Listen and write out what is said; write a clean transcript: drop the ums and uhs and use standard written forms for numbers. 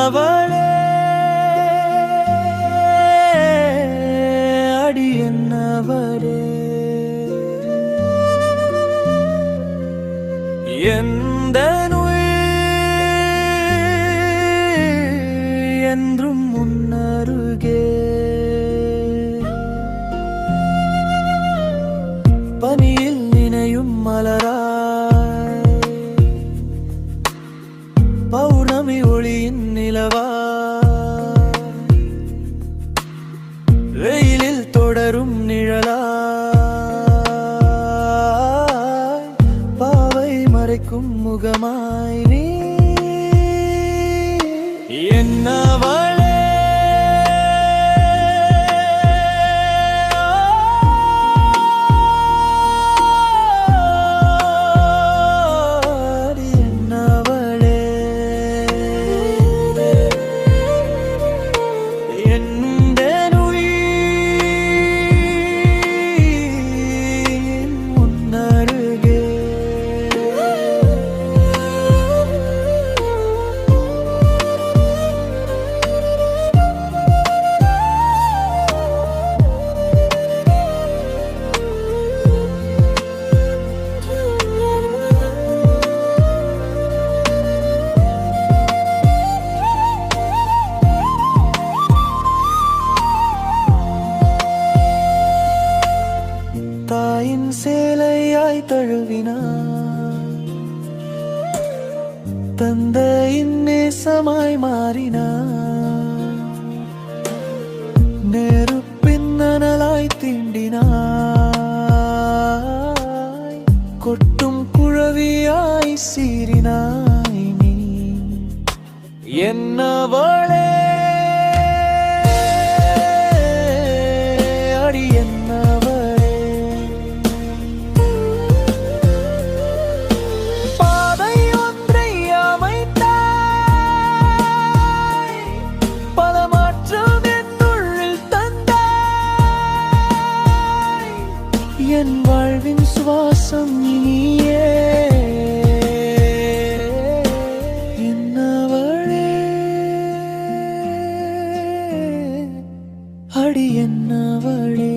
என்னவளே அடி என்னவளே எந்த என்றும் முன்னருகே பனியில் நினையும் மலராய் பௌர்ணமி ஒளியின் நிலவாய் வெயிலில் தொடரும் நிழலாய் பாவை மறைக்கும் முகமாய் நீ என்னவளே தாயின் சேலையாய் தழுவினார் தந்தையின் நேசமாய் மாறினார் நெருப்பின் நனலாய் தீண்டினாய் கொட்டும் குழவியாய் சீறினாய் நீ என்னவளே அடி என் வாழ்வின் சுவாசம் நீயே என்னவளே அடி என்னவளே